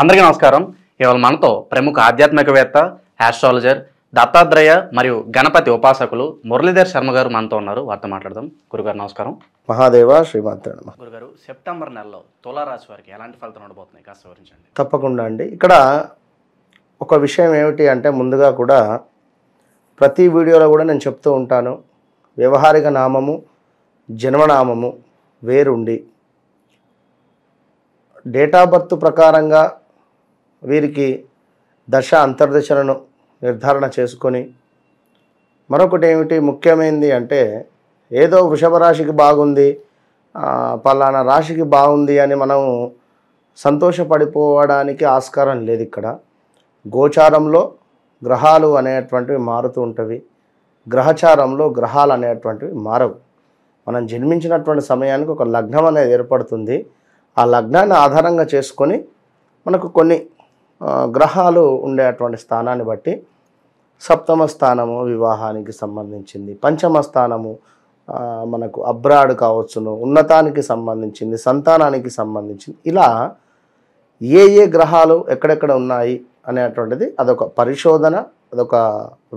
అందరికీ నమస్కారం. ఇవాళ మనతో ప్రముఖ ఆధ్యాత్మికవేత్త, ఆస్ట్రాలజర్, దత్తాత్రేయ మరియు గణపతి ఉపాసకులు మురళీధర్ శర్మ గారు మనతో ఉన్నారు. వారితో మాట్లాడదాం. గురుగారు నమస్కారం. మహాదేవ శ్రీమాత్ర నమః. గురుగారు, సెప్టెంబర్ నెలలో తులారాశి వారికి ఎలాంటి ఫలితం ఉండబోతున్నాయి కాస్త వివరించండి. తప్పకుండా అండి. ఇక్కడ ఒక విషయం ఏమిటి అంటే, ముందుగా కూడా ప్రతి వీడియోలో కూడా నేను చెప్తూ ఉంటాను, వ్యవహారిక నామము జన్మనామము వేరుండి డేట్ ఆఫ్ బర్త్ ప్రకారంగా వీరికి దశ అంతర్దశలను నిర్ధారణ చేసుకొని, మరొకటి ఏమిటి ముఖ్యమైనది అంటే, ఏదో వృషభ రాశికి బాగుంది, పలానా రాశికి బాగుంది అని మనం సంతోషపడిపోవడానికి ఆస్కారం లేదు. ఇక్కడ గోచారంలో గ్రహాలు అనేటువంటివి మారుతూ ఉంటవి, గ్రహచారంలో గ్రహాలు అనేటువంటివి మారవు. మనం జన్మించినటువంటి సమయానికి ఒక లగ్నం అనేది ఏర్పడుతుంది. ఆ లగ్నాన్ని ఆధారంగా చేసుకొని మనకు కొన్ని గ్రహాలు ఉండేటువంటి స్థానాన్ని బట్టి, సప్తమ స్థానము వివాహానికి సంబంధించింది, పంచమ స్థానము మనకు అబ్రాడ్ కావచ్చును, ఉన్నతానికి సంబంధించింది, సంతానానికి సంబంధించింది, ఇలా ఏ ఏ గ్రహాలు ఎక్కడెక్కడ ఉన్నాయి అనేటువంటిది అదొక పరిశోధన, అదొక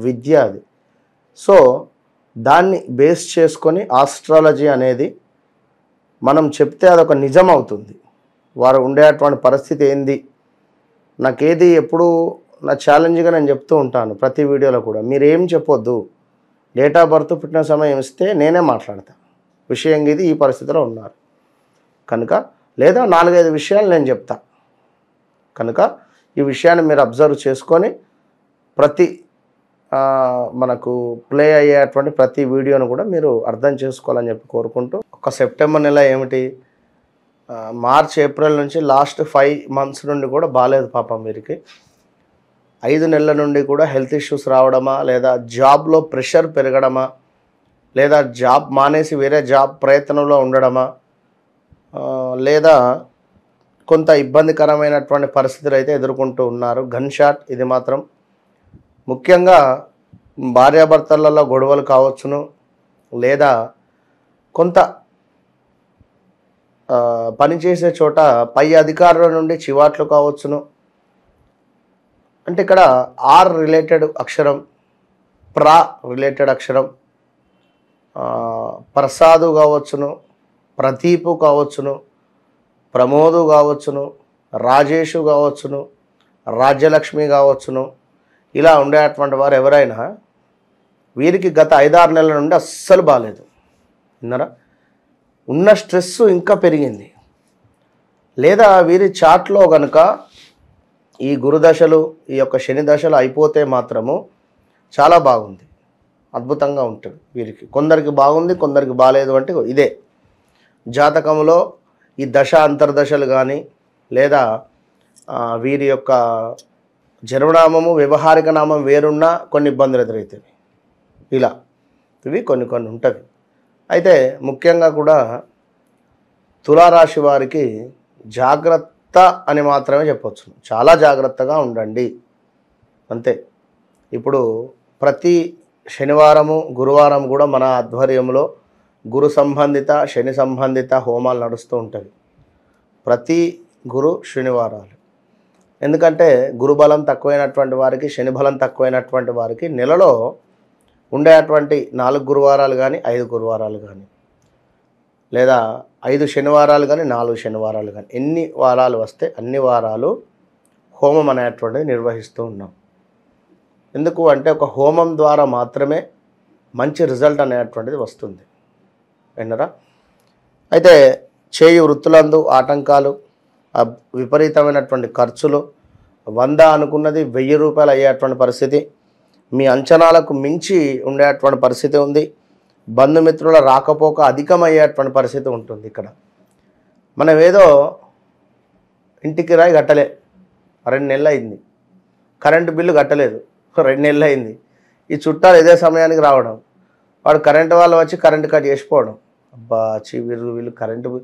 విద్య అది. సో దాన్ని బేస్ చేసుకొని ఆస్ట్రాలజీ అనేది మనం చెప్తే అదొక నిజం అవుతుంది. వారు ఉండేటువంటి పరిస్థితి ఏంది, నాకేది ఎప్పుడు నా ఛాలెంజ్గా నేను చెప్తూ ఉంటాను ప్రతి వీడియోలో కూడా, మీరేం చెప్పొద్దు, డేట్ ఆఫ్ బర్త్ పుట్టిన సమయం ఇస్తే నేనే మాట్లాడతా, విషయం ఇది, ఈ పరిస్థితిలో ఉన్నారు కనుక, లేదా 4-5 విషయాలు నేను చెప్తా కనుక, ఈ విషయాన్ని మీరు అబ్జర్వ్ చేసుకొని ప్రతి మనకు ప్లే అయ్యేటువంటి ప్రతి వీడియోను కూడా మీరు అర్థం చేసుకోవాలని చెప్పి కోరుకుంటూ, ఒక సెప్టెంబర్ నెల ఏమిటి, మార్చ్ ఏప్రిల్ నుంచి లాస్ట్ 5 months నుండి కూడా బాగాలేదు పాపం వీరికి. 5 నెలల నుండి కూడా హెల్త్ ఇష్యూస్ రావడమా, లేదా జాబ్లో ప్రెషర్ పెరగడమా, లేదా జాబ్ మానేసి వేరే జాబ్ ప్రయత్నంలో ఉండడమా, లేదా కొంత ఇబ్బందికరమైనటువంటి పరిస్థితులు అయితే ఎదుర్కొంటూ ఉన్నారు. గన్ షాట్ ఇది మాత్రం ముఖ్యంగా భార్యాభర్తలలో గొడవలు కావచ్చును, లేదా కొంత పనిచేసే చోట పై అధికారుల నుండి చివాట్లు కావచ్చును. అంటే ఇక్కడ ఆర్ రిలేటెడ్ అక్షరం, ప్రా రిలేటెడ్ అక్షరం, ప్రసాదు కావచ్చును, ప్రదీపు కావచ్చును, ప్రమోదు కావచ్చును, రాజేషు కావచ్చును, రాజ్యలక్ష్మి కావచ్చును. ఇలా ఉండేటువంటి వారు ఎవరైనా వీరికి గత 5-6 నెలల నుండి అస్సలు బాగాలేదు. విన్నారా, ఉన్న స్ట్రెస్ ఇంకా పెరిగింది. లేదా వీరి చాట్లో కనుక ఈ గురుదశలు, ఈ యొక్క శని దశలు అయిపోతే మాత్రము చాలా బాగుంది, అద్భుతంగా ఉంటుంది వీరికి. కొందరికి బాగుంది, కొందరికి బాగాలేదు. అంటే ఇదే జాతకంలో ఈ దశ అంతర్దశలు కానీ, లేదా వీరి యొక్క జన్మనామము వ్యవహారిక నామం వేరున్నా కొన్ని ఇబ్బందులు ఎదురవుతాయి. ఇలా ఇవి కొన్ని ఉంటుంది. అయితే ముఖ్యంగా కూడా తులారాశి వారికి జాగ్రత్త అని మాత్రమే చెప్పవచ్చు. చాలా జాగ్రత్తగా ఉండండి అంతే. ఇప్పుడు ప్రతి శనివారము గురువారం కూడా మన ఆధ్వర్యంలో గురు సంబంధిత శని సంబంధిత హోమాలు నడుస్తూ ఉంటాయి ప్రతి గురు శనివారాలు. ఎందుకంటే గురుబలం తక్కువైనటువంటి వారికి, శని బలం తక్కువైనటువంటి వారికి నెలలో ఉండేటువంటి 4 గురువారాలు కానీ, 5 గురువారాలు కానీ, లేదా 5 శనివారాలు కానీ, 4 శనివారాలు కానీ, ఎన్ని వారాలు వస్తే అన్ని వారాలు హోమం అనేటువంటిది నిర్వహిస్తూ ఉన్నాం. ఎందుకు అంటే ఒక హోమం ద్వారా మాత్రమే మంచి రిజల్ట్ అనేటువంటిది వస్తుంది. విన్నరా. అయితే చేయి వృత్తులందు ఆటంకాలు, విపరీతమైనటువంటి ఖర్చులు, 100 అనుకున్నది 1000 రూపాయలు అయ్యేటువంటి పరిస్థితి, మీ అంచనాలకు మించి ఉండేటువంటి పరిస్థితి ఉంది. బంధుమిత్రుల రాకపోక అధికమయ్యేటువంటి పరిస్థితి ఉంటుంది. ఇక్కడ మనం ఏదో ఇంటికి రాయి కట్టలే, 2 నెలలు అయింది, కరెంటు బిల్లు కట్టలేదు, 2 నెలలు అయింది, ఈ చుట్టాలు ఇదే సమయానికి రావడం, వాడు కరెంటు వాళ్ళు వచ్చి కరెంటు కట్ చేసిపోవడం, అబ్బా వీళ్ళు కరెంటు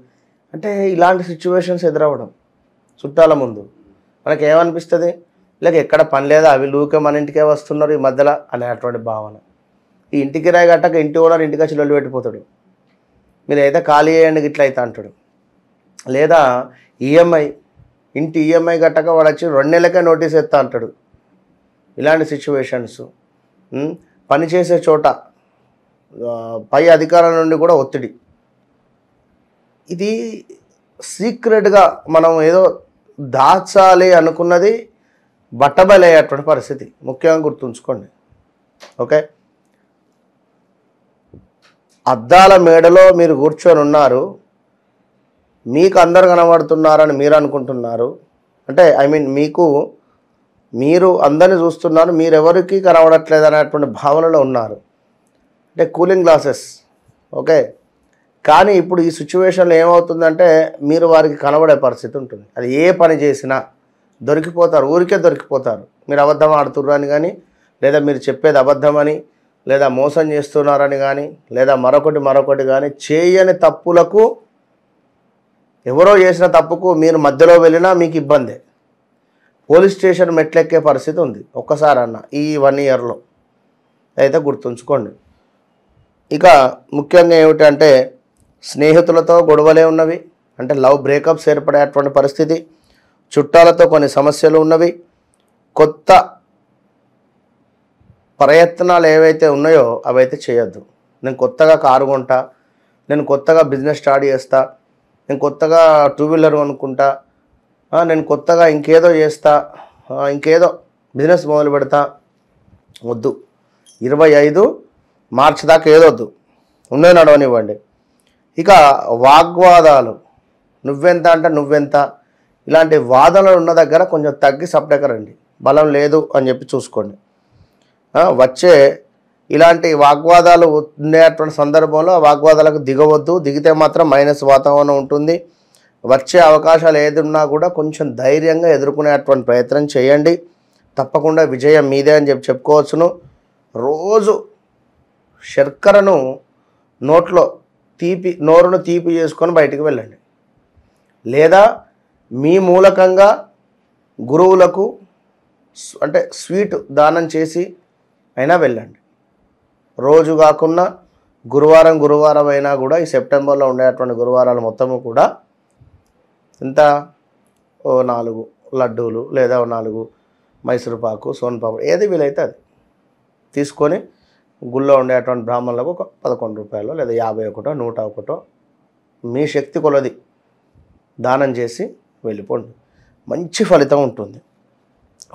అంటే ఇలాంటి సిచ్యువేషన్స్ ఎదురవ్వడం చుట్టాల ముందు మనకి ఏమనిపిస్తుంది, లేక ఎక్కడ పని లేదా, అవి లూకే మన ఇంటికే వస్తున్నారు ఈ మధ్యలో అనేటువంటి భావన. ఈ ఇంటికి రాయి కట్టక ఇంటి ఓనర్ ఇంటికి వచ్చి లొల్లి పెట్టిపోతాడు, మీరు అయితే ఖాళీ చేయండి ఇట్లా అయితే అంటాడు. లేదా ఈఎంఐ ఇంటి ఈఎంఐ కట్టక వాడు వచ్చి 2 నెలలకే నోటీస్ ఎత్తా అంటాడు. ఇలాంటి సిచ్యువేషన్స్. పనిచేసే చోట పై అధికారుల నుండి కూడా ఒత్తిడి. ఇది సీక్రెట్గా మనం ఏదో దాచాలి అనుకున్నది బట్టబయలయ్యేటువంటి పరిస్థితి. ముఖ్యంగా గుర్తుంచుకోండి. ఓకే, అద్దాల మేడలో మీరు కూర్చొని ఉన్నారు, మీకు అందరు కనబడుతున్నారని మీరు అనుకుంటున్నారు. అంటే మీరు అందరిని చూస్తున్నారు, మీరెవరికి కనబడట్లేదు అనేటువంటి భావనలో ఉన్నారు. అంటే కూలింగ్ గ్లాసెస్. ఓకే, కానీ ఇప్పుడు ఈ సిచ్యువేషన్లో ఏమవుతుందంటే మీరు వారికి కనబడే పరిస్థితి ఉంటుంది. అది ఏ పని చేసినా దొరికిపోతారు, ఊరికే దొరికిపోతారు. మీరు అబద్ధం ఆడుతుర్రు అని కానీ, లేదా మీరు చెప్పేది అబద్ధమని, లేదా మోసం చేస్తున్నారని కానీ, లేదా మరొకటి కానీ, చేయని తప్పులకు, ఎవరో చేసిన తప్పుకు మీరు మధ్యలో వెళ్ళినా మీకు ఇబ్బందే. పోలీస్ స్టేషన్ మెట్లెక్కే పరిస్థితి ఉంది ఒక్కసారి అన్న ఈ 1 ఇయర్లో. అయితే గుర్తుంచుకోండి. ఇక ముఖ్యంగా ఏమిటంటే స్నేహితులతో గొడవలే ఉన్నవి, అంటే లవ్ బ్రేకప్స్ ఏర్పడేటువంటి పరిస్థితి. చుట్టాలతో కొన్ని సమస్యలు ఉన్నవి. కొత్త ప్రయత్నాలు ఏవైతే ఉన్నాయో అవైతే చేయొద్దు. నేను కొత్తగా కారు కొంటా, నేను కొత్తగా బిజినెస్ స్టార్ట్ చేస్తా, నేను కొత్తగా 2 వీలర్ కొనుక్కుంటా, నేను కొత్తగా ఇంకేదో చేస్తా, ఇంకేదో బిజినెస్ మొదలు పెడతా, వద్దు. 25 మార్చి దాకా ఏదొద్దు, ఉండే నడవనివ్వండి. ఇక వాగ్వాదాలు, నువ్వెంత అంటే నువ్వెంత, ఇలాంటి వాదనలు ఉన్న దగ్గర కొంచెం తగ్గి సప్డకరండి. బలం లేదు అని చెప్పి చూసుకోండి. వచ్చే ఇలాంటి వాగ్వాదాలు ఉండేటువంటి సందర్భంలో ఆ వాగ్వాదాలకు దిగవద్దు. దిగితే మాత్రం మైనస్ వాతావరణం ఉంటుంది. వచ్చే అవకాశాలు ఏది ఉన్నా కూడా కొంచెం ధైర్యంగా ఎదుర్కొనేటువంటి ప్రయత్నం చేయండి. తప్పకుండా విజయం మీదే అని చెప్పుకోవచ్చును. రోజు శర్కరను నోరును తీపి చేసుకొని బయటికి వెళ్ళండి. లేదా మీ మూలకంగా గురువులకు అంటే స్వీట్ దానం చేసి అయినా వెళ్ళండి. రోజు కాకుండా గురువారం అయినా కూడా ఈ సెప్టెంబర్లో ఉండేటువంటి గురువారాలు మొత్తము కూడా ఇంత 4 లడ్డూలు లేదా 4 మైసూరుపాకు, సోన్పాపడి ఏది వీలైతే అది తీసుకొని గుళ్ళో ఉండేటువంటి బ్రాహ్మణులకు ఒక 11 రూపాయలు లేదా 51, 101 మీ శక్తి కొలది దానం చేసి వెళ్ళిపోండి. మంచి ఫలితం ఉంటుంది.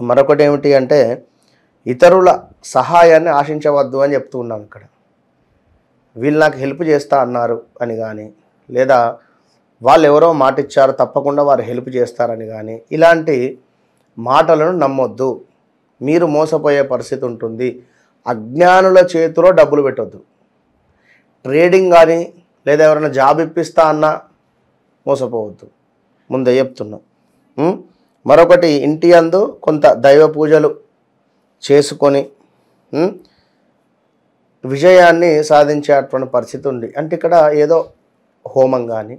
మరొకటి ఏమిటి అంటే ఇతరుల సహాయాన్ని ఆశించవద్దు అని చెప్తూ ఉన్నాం ఇక్కడ. వీళ్ళు నాకు హెల్ప్ చేస్తా అన్నారు అని కానీ, లేదా వాళ్ళు ఎవరో మాట ఇచ్చారు తప్పకుండా వారు హెల్ప్ చేస్తారని కానీ, ఇలాంటి మాటలను నమ్మొద్దు. మీరు మోసపోయే పరిస్థితి ఉంటుంది. అజ్ఞానుల చేతిలో డబ్బులు పెట్టొద్దు. ట్రేడింగ్ కానీ లేదా ఎవరైనా జాబ్ ఇప్పిస్తా అన్నా మోసపోవద్దు, ముందే చెప్తున్నా. మరొకటి ఇంటి యందు కొంత దైవ పూజలు చేసుకొని విజయాన్ని సాధించేటువంటి పరిస్థితి ఉంది. అంటే ఇక్కడ ఏదో హోమం కానీ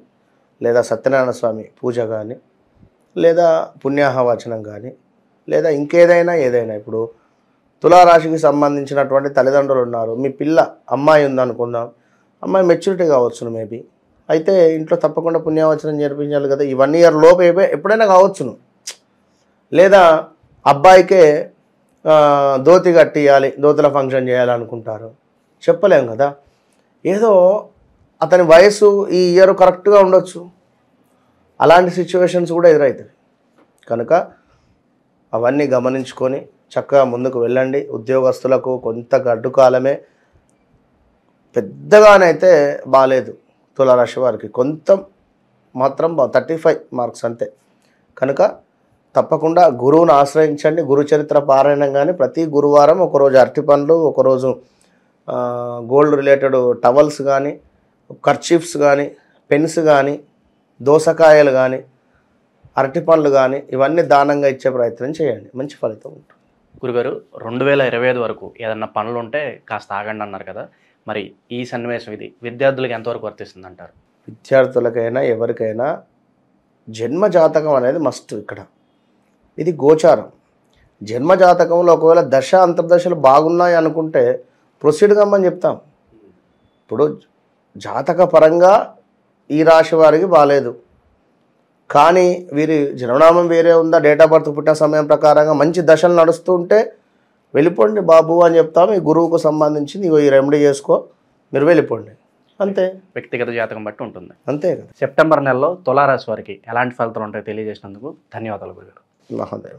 లేదా సత్యనారాయణ స్వామి పూజ కానీ లేదా పుణ్యాహవచనం కానీ లేదా ఇంకేదైనా ఇప్పుడు తులారాశికి సంబంధించినటువంటి తల్లిదండ్రులు ఉన్నారు, మీ పిల్ల అమ్మాయి ఉందనుకుందాం, అమ్మాయి మెచ్యూరిటీ కావచ్చును మేబీ, అయితే ఇంట్లో తప్పకుండా పుణ్యావచనం చేర్పించాలి కదా. ఈ 1 ఇయర్ లోపు ఎప్పుడైనా కావచ్చును. లేదా అబ్బాయికే ధోతి కట్టియాలి, ధోతుల ఫంక్షన్ చేయాలనుకుంటారు, చెప్పలేం కదా. ఏదో అతని వయసు ఈ ఇయర్ కరెక్ట్గా ఉండొచ్చు, అలాంటి సిచ్యువేషన్స్ కూడా ఎదురవుతాయి. కనుక అవన్నీ గమనించుకొని చక్కగా ముందుకు వెళ్ళండి. ఉద్యోగస్తులకు కొంత గడ్డు కాలమే, పెద్దగానైతే బాగాలేదు. తులారాశి వారికి కొంత మాత్రం 35 మార్క్స్ అంతే. కనుక తప్పకుండా గురువును ఆశ్రయించండి. గురు చరిత్ర పారాయణం కానీ ప్రతి గురువారం ఒకరోజు అరటి పండ్లు, ఒకరోజు గోల్డ్ రిలేటెడ్ టవల్స్ కానీ, కర్చీఫ్స్ కానీ, పెన్స్ కానీ, దోసకాయలు కానీ, అరటి పండ్లు కానీ ఇవన్నీ దానంగా ఇచ్చే ప్రయత్నం చేయండి. మంచి ఫలితం ఉంటుంది. గురుగారు 2025 వరకు ఏదన్నా పనులు ఉంటే కాస్త ఆగండి అన్నారు కదా, మరి ఈ సన్నివేశం ఇది విద్యార్థులకు ఎంతవరకు వర్తిస్తుంది అంటారు? విద్యార్థులకైనా ఎవరికైనా జన్మ జాతకం అనేది మస్ట్. ఇక్కడ ఇది గోచారం. జన్మ జాతకంలో ఒకవేళ దశ అంతర్దశలు బాగున్నాయి అనుకుంటే ప్రొసీడ్ కమ్మని చెప్తాం. ఇప్పుడు జాతక పరంగా ఈ రాశి వారికి బాగాలేదు, కానీ వీరి జన్మనామం వేరే ఉందా, డేట్ ఆఫ్ బర్త్ పుట్టిన సమయం ప్రకారంగా మంచి దశలు నడుస్తూ ఉంటే వెళ్ళిపోండి బాబు అని చెప్తాం. ఈ గురువుకు సంబంధించింది ఇగో ఈ రెమెడీ చేసుకో, మీరు వెళ్ళిపోండి, అంతే. వ్యక్తిగత జాతకం బట్టి ఉంటుంది. అంతే కదా. సెప్టెంబర్ నెలలో తులారాశి వారికి ఎలాంటి ఫలితాలు ఉంటాయో తెలియజేసినందుకు ధన్యవాదాలు గురుగారు. మహోదయం.